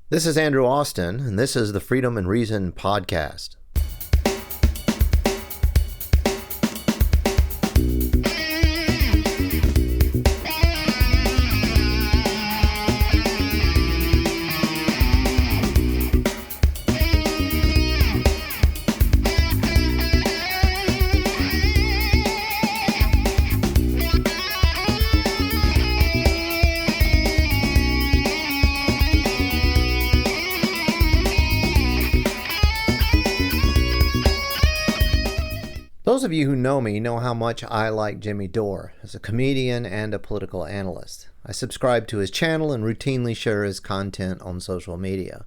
This is Andrew Austin, and this is the Freedom and Reason podcast. Those of you who know me know how much I like Jimmy Dore as a comedian and a political analyst. I subscribe to his channel and routinely share his content on social media.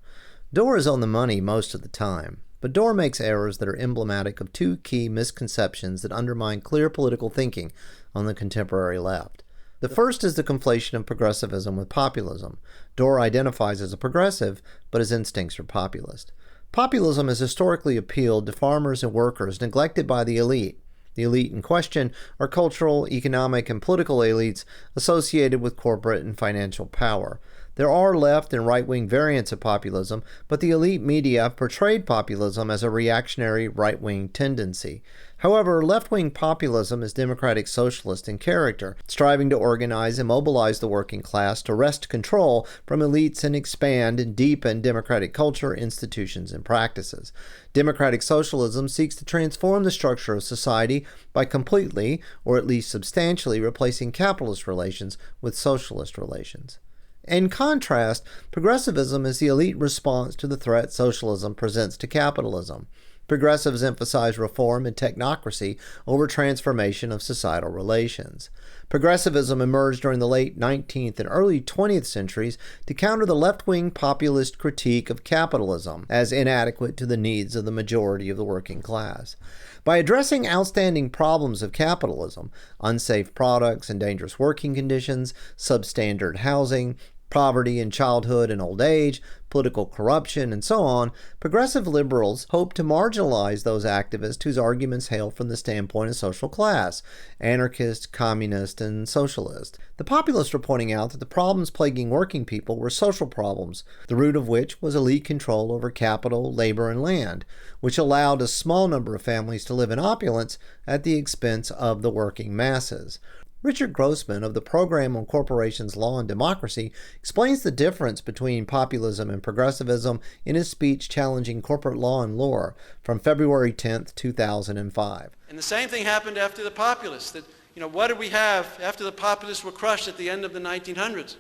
Dore is on the money most of the time, but Dore makes errors that are emblematic of two key misconceptions that undermine clear political thinking on the contemporary left. The first is the conflation of progressivism with populism. Dore identifies as a progressive, but his instincts are populist. Populism has historically appealed to farmers and workers neglected by the elite. The elite in question are cultural, economic, and political elites associated with corporate and financial power. There are left and right-wing variants of populism, but the elite media have portrayed populism as a reactionary right-wing tendency. However, left-wing populism is democratic socialist in character, striving to organize and mobilize the working class to wrest control from elites and expand and deepen democratic culture, institutions, and practices. Democratic socialism seeks to transform the structure of society by completely, or at least substantially, replacing capitalist relations with socialist relations. In contrast, progressivism is the elite response to the threat socialism presents to capitalism. Progressives emphasize reform and technocracy over transformation of societal relations. Progressivism emerged during the late 19th and early 20th centuries to counter the left-wing populist critique of capitalism as inadequate to the needs of the majority of the working class. By addressing outstanding problems of capitalism, unsafe products and dangerous working conditions, substandard housing, poverty in childhood and old age, political corruption, and so on, progressive liberals hope to marginalize those activists whose arguments hail from the standpoint of social class, anarchist, communist, and socialist. The populists were pointing out that the problems plaguing working people were social problems, the root of which was elite control over capital, labor, and land, which allowed a small number of families to live in opulence at the expense of the working masses. Richard Grossman of the Program on Corporations, Law, and Democracy explains the difference between populism and progressivism in his speech challenging corporate law and lore from February 10, 2005. And the same thing happened after the populists. What did we have after the populists were crushed at the end of the 1900s?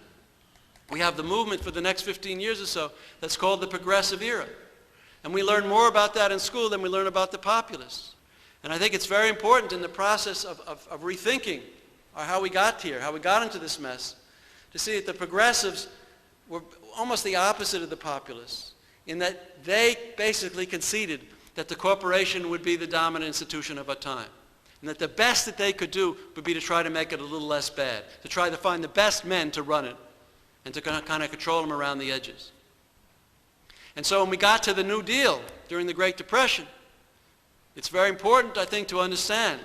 We have the movement for the next 15 years or so that's called the progressive era. And we learn more about that in school than we learn about the populists. And I think it's very important in the process of rethinking how we got here, how we got into this mess, to see that the progressives were almost the opposite of the populists, in that they basically conceded that the corporation would be the dominant institution of our time, and that the best that they could do would be to try to make it a little less bad, to try to find the best men to run it, and to kind of control them around the edges. And so when we got to the New Deal during the Great Depression, it's very important, I think, to understand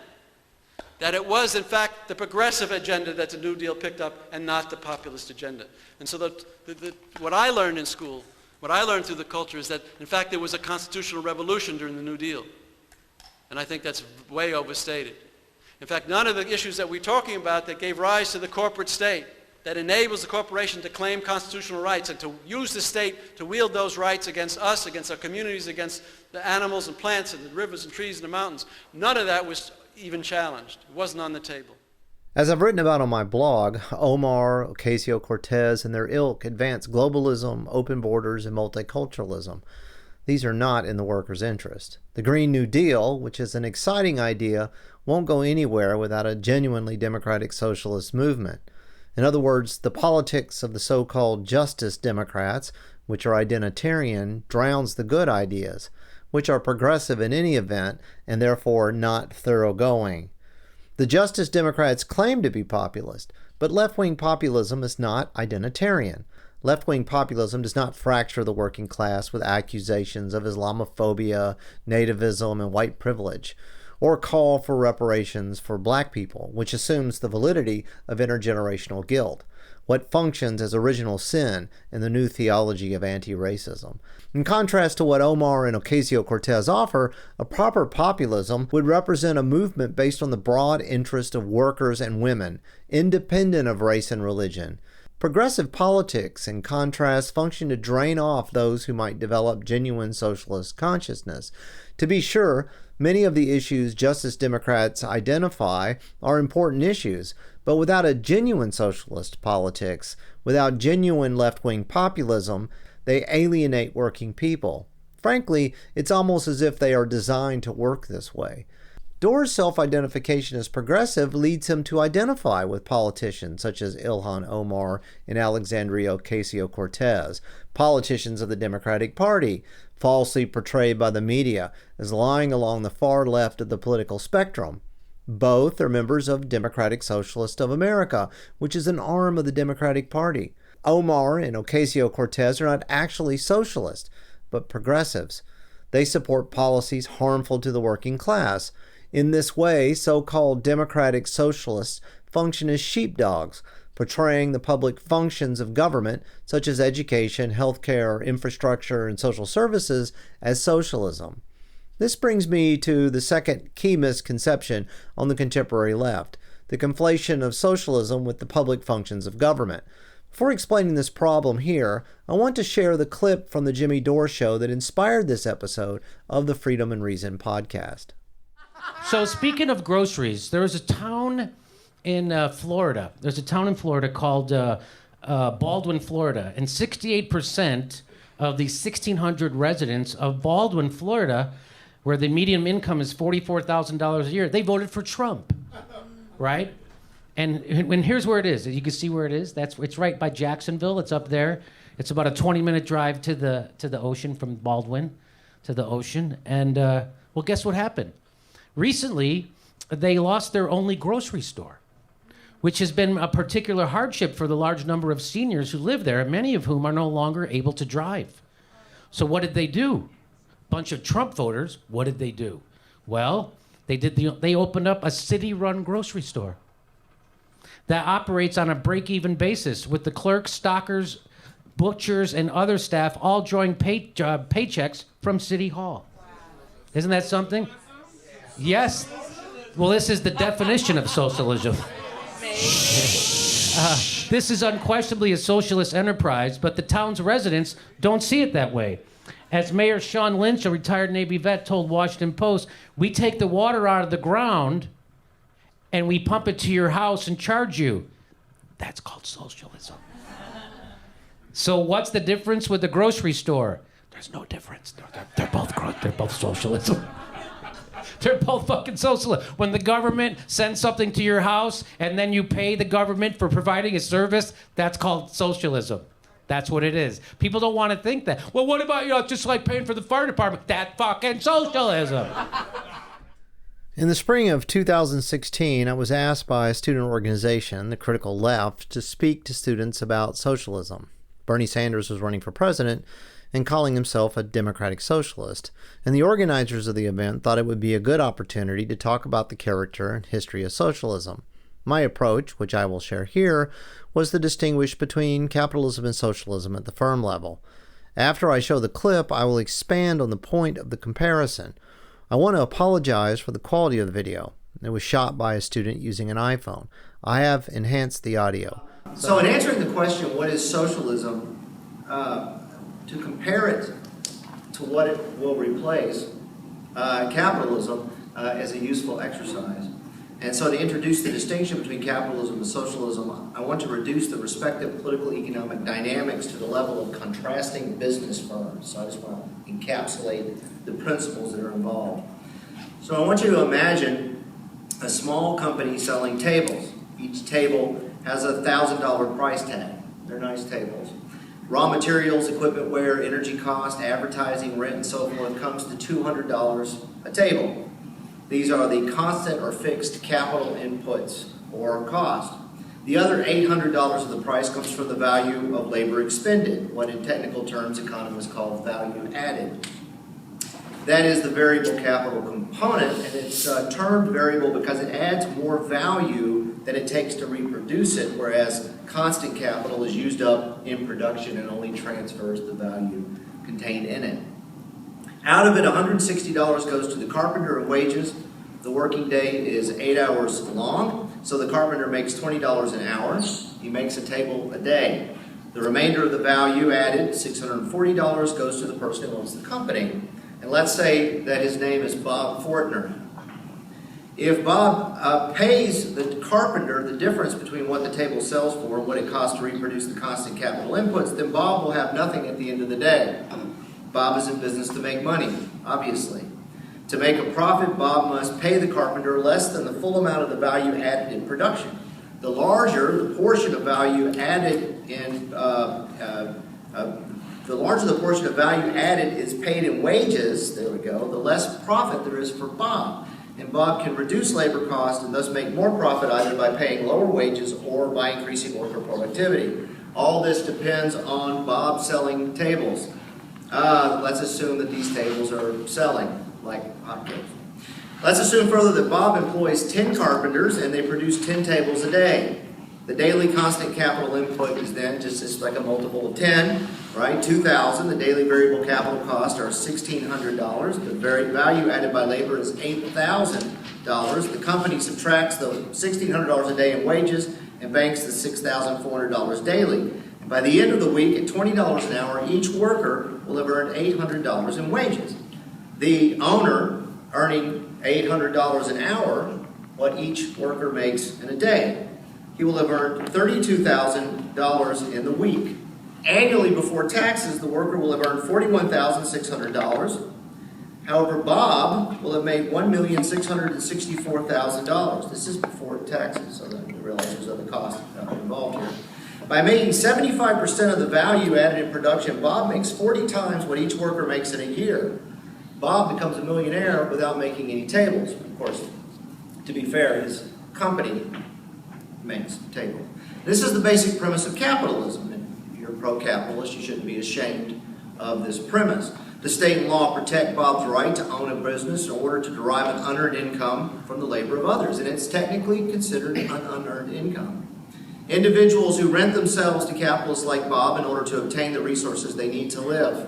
that it was, in fact, the progressive agenda that the New Deal picked up and not the populist agenda. And so what I learned in school, what I learned through the culture is that, in fact, there was a constitutional revolution during the New Deal. And I think that's way overstated. In fact, none of the issues that we're talking about that gave rise to the corporate state, that enables the corporation to claim constitutional rights and to use the state to wield those rights against us, against our communities, against the animals and plants and the rivers and trees and the mountains, none of that was even challenged. It wasn't on the table. As I've written about on my blog, Omar, Ocasio-Cortez, and their ilk advance globalism, open borders, and multiculturalism. These are not in the workers' interest. The Green New Deal, which is an exciting idea, won't go anywhere without a genuinely democratic socialist movement. In other words, the politics of the so-called justice Democrats, which are identitarian, drowns the good ideas, which are progressive in any event and therefore not thoroughgoing. The Justice Democrats claim to be populist, but left-wing populism is not identitarian. Left-wing populism does not fracture the working class with accusations of Islamophobia, nativism, and white privilege, or call for reparations for black people, which assumes the validity of intergenerational guilt. what functions as original sin in the new theology of anti-racism. In contrast to what Omar and Ocasio-Cortez offer, a proper populism would represent a movement based on the broad interest of workers and women, independent of race and religion. Progressive politics, in contrast, function to drain off those who might develop genuine socialist consciousness. To be sure, many of the issues Justice Democrats identify are important issues, but without a genuine socialist politics, without genuine left-wing populism, they alienate working people. Frankly, it's almost as if they are designed to work this way. Dore's self-identification as progressive leads him to identify with politicians such as Ilhan Omar and Alexandria Ocasio-Cortez, politicians of the Democratic Party, falsely portrayed by the media as lying along the far left of the political spectrum. Both are members of Democratic Socialists of America, which is an arm of the Democratic Party. Omar and Ocasio-Cortez are not actually socialists, but progressives. They support policies harmful to the working class. In this way, so-called democratic socialists function as sheepdogs, portraying the public functions of government, such as education, healthcare, infrastructure, and social services, as socialism. This brings me to the second key misconception on the contemporary left, the conflation of socialism with the public functions of government. Before explaining this problem here, I want to share the clip from the Jimmy Dore show that inspired this episode of the Freedom and Reason podcast. So speaking of groceries, there was a town in Florida. There's a town in Florida called Baldwin, Florida. And 68% of the 1,600 residents of Baldwin, Florida, where the median income is $44,000 a year, they voted for Trump, right? And here's where it is. You can see where it is. It's right by Jacksonville. It's up there. It's about a 20-minute drive to the ocean from Baldwin to the ocean. And well, guess what happened? Recently, they lost their only grocery store, which has been a particular hardship for the large number of seniors who live there, many of whom are no longer able to drive. So what did they do? Bunch of Trump voters, what did they do? Well, they opened up a city-run grocery store that operates on a break-even basis with the clerks, stockers, butchers, and other staff all drawing paychecks from City Hall. Wow. Isn't that something? Yes. Well, this is the definition of socialism. This is unquestionably a socialist enterprise, but the town's residents don't see it that way. As Mayor Sean Lynch, a retired Navy vet, told Washington Post, "We take the water out of the ground and we pump it to your house and charge you." That's called socialism. So what's the difference with the grocery store? There's no difference. They're both socialism. They're both fucking socialist. When the government sends something to your house and then you pay the government for providing a service, that's called socialism. That's what it is. People don't want to think that. Well, what about, just like paying for the fire department? That's fucking socialism. In the spring of 2016, I was asked by a student organization, the Critical Left, to speak to students about socialism. Bernie Sanders was running for president and calling himself a democratic socialist, and the organizers of the event thought it would be a good opportunity to talk about the character and history of socialism. My approach, which I will share here, was to distinguish between capitalism and socialism at the firm level. After I show the clip, I will expand on the point of the comparison. I want to apologize for the quality of the video. It was shot by a student using an iPhone. I have enhanced the audio. So in answering the question, what is socialism, to compare it to what it will replace, capitalism is a useful exercise. And so to introduce the distinction between capitalism and socialism, I want to reduce the respective political economic dynamics to the level of contrasting business firms. So I just want to encapsulate the principles that are involved. So I want you to imagine a small company selling tables. Each table has a $1,000 price tag. They're nice tables. Raw materials, equipment wear, energy cost, advertising, rent, and so forth comes to $200 a table. These are the constant or fixed capital inputs or cost. The other $800 of the price comes from the value of labor expended, what in technical terms economists call value added. That is the variable capital component, and it's termed variable because it adds more value than it takes to reproduce it, whereas constant capital is used up in production and only transfers the value contained in it. Out of it, $160 goes to the carpenter in wages. The working day is 8 hours long, so the carpenter makes $20 an hour. He makes a table a day. The remainder of the value added, $640, goes to the person who owns the company. And let's say that his name is Bob Fortner. If Bob pays the carpenter the difference between what the table sells for and what it costs to reproduce the constant capital inputs, then Bob will have nothing at the end of the day. Bob is in business to make money, obviously. To make a profit, Bob must pay the carpenter less than the full amount of the value added in production. The larger the portion of value added is paid in wages, there we go, the less profit there is for Bob. And Bob can reduce labor costs and thus make more profit either by paying lower wages or by increasing worker productivity. All this depends on Bob selling tables. Let's assume that these tables are selling like hotcakes. Let's assume further that Bob employs 10 carpenters and they produce 10 tables a day. The daily constant capital input is then just like a multiple of 10, right? 2,000. The daily variable capital costs are $1,600. The value added by labor is $8,000. The company subtracts the $1,600 a day in wages and banks the $6,400 daily. And by the end of the week, at $20 an hour, each worker will have earned $800 in wages. The owner earning $800 an hour, what each worker makes in a day. He will have earned $32,000 in the week. Annually before taxes, the worker will have earned $41,600. However, Bob will have made $1,664,000. This is before taxes, so that you realize there's other costs involved here. By making 75% of the value added in production, Bob makes 40 times what each worker makes in a year. Bob becomes a millionaire without making any tables. Of course, to be fair, his company makes tables. This is the basic premise of capitalism. And if you're pro-capitalist, you shouldn't be ashamed of this premise. The state and law protect Bob's right to own a business in order to derive an unearned income from the labor of others, and it's technically considered an unearned income. Individuals who rent themselves to capitalists like Bob in order to obtain the resources they need to live,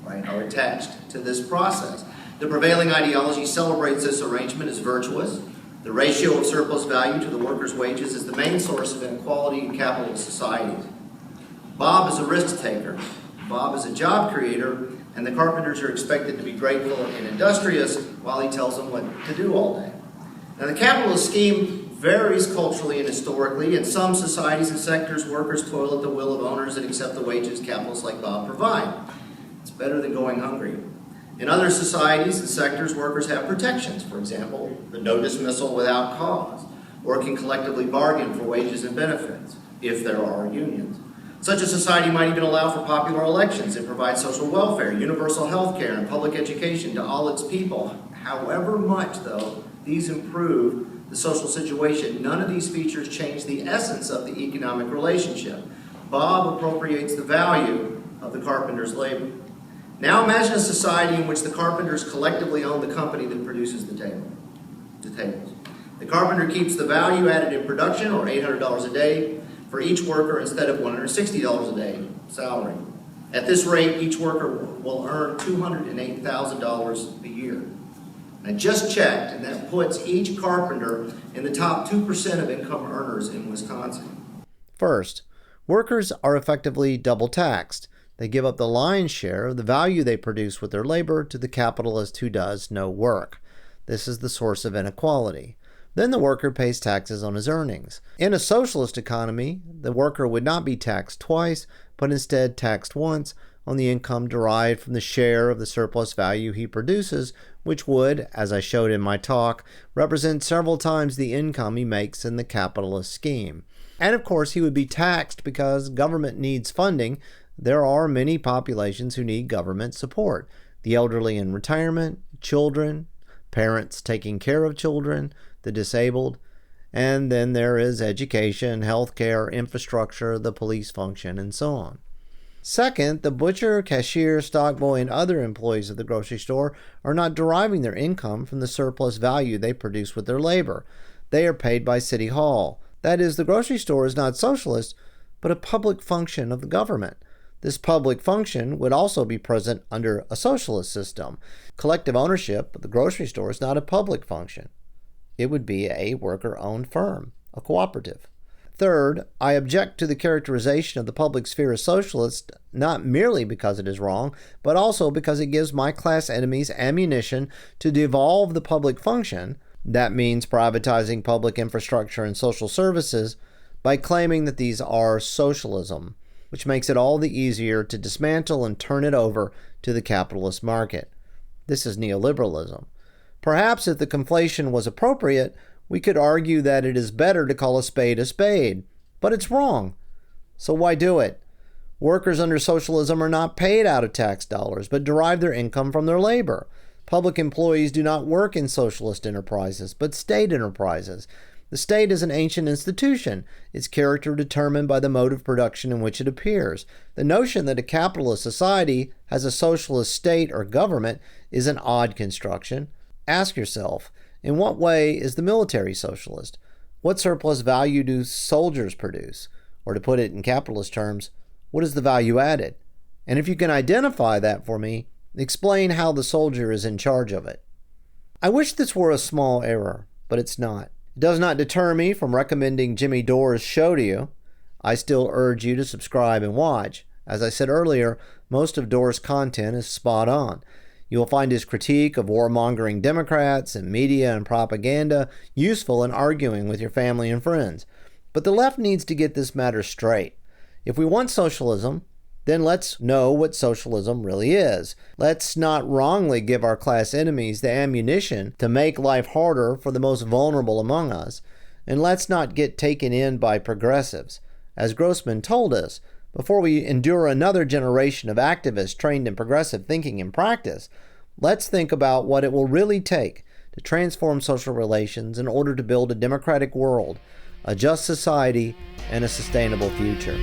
right, are attached to this process. The prevailing ideology celebrates this arrangement as virtuous. The ratio of surplus value to the worker's wages is the main source of inequality in capitalist societies. Bob is a risk taker. Bob is a job creator, and the carpenters are expected to be grateful and industrious while he tells them what to do all day. Now, the capitalist scheme varies culturally and historically. In some societies and sectors, workers toil at the will of owners and accept the wages capitalists like Bob provide. It's better than going hungry. In other societies and sectors, workers have protections. For example, the no dismissal without cause, or can collectively bargain for wages and benefits, if there are unions. Such a society might even allow for popular elections and provide social welfare, universal health care, and public education to all its people. However much, though, these improve the social situation, none of these features change the essence of the economic relationship. Bob appropriates the value of the carpenter's labor. Now imagine a society in which the carpenters collectively own the company that produces the tables. The carpenter keeps the value added in production, or $800 a day, for each worker instead of $160 a day salary. At this rate, each worker will earn $208,000 a year. I just checked, and that puts each carpenter in the top 2% of income earners in Wisconsin. First, workers are effectively double taxed. They give up the lion's share of the value they produce with their labor to the capitalist who does no work. This is the source of inequality. Then the worker pays taxes on his earnings. In a socialist economy, the worker would not be taxed twice, but instead taxed once on the income derived from the share of the surplus value he produces, which would, as I showed in my talk, represent several times the income he makes in the capitalist scheme. And of course, he would be taxed because government needs funding. There are many populations who need government support. The elderly in retirement, children, parents taking care of children, the disabled, and then there is education, healthcare, infrastructure, the police function, and so on. Second, the butcher, cashier, stockboy, and other employees of the grocery store are not deriving their income from the surplus value they produce with their labor. They are paid by City Hall. That is, the grocery store is not socialist, but a public function of the government. This public function would also be present under a socialist system. Collective ownership of the grocery store is not a public function. It would be a worker-owned firm, a cooperative. Third, I object to the characterization of the public sphere as socialist, not merely because it is wrong, but also because it gives my class enemies ammunition to devolve the public function, that means privatizing public infrastructure and social services, by claiming that these are socialism, which makes it all the easier to dismantle and turn it over to the capitalist market. This is neoliberalism. Perhaps if the conflation was appropriate, we could argue that it is better to call a spade, but it's wrong. So why do it? Workers under socialism are not paid out of tax dollars, but derive their income from their labor. Public employees do not work in socialist enterprises, but state enterprises. The state is an ancient institution, its character determined by the mode of production in which it appears. The notion that a capitalist society has a socialist state or government is an odd construction. Ask yourself, in what way is the military socialist? What surplus value do soldiers produce? Or to put it in capitalist terms, what is the value added? And if you can identify that for me, explain how the soldier is in charge of it. I wish this were a small error, but it's not. It does not deter me from recommending Jimmy Dore's show to you. I still urge you to subscribe and watch. As I said earlier, most of Dore's content is spot on. You will find his critique of warmongering Democrats and media and propaganda useful in arguing with your family and friends. But the left needs to get this matter straight. If we want socialism, then let's know what socialism really is. Let's not wrongly give our class enemies the ammunition to make life harder for the most vulnerable among us. And let's not get taken in by progressives. As Grossman told us, before we endure another generation of activists trained in progressive thinking and practice, let's think about what it will really take to transform social relations in order to build a democratic world, a just society, and a sustainable future.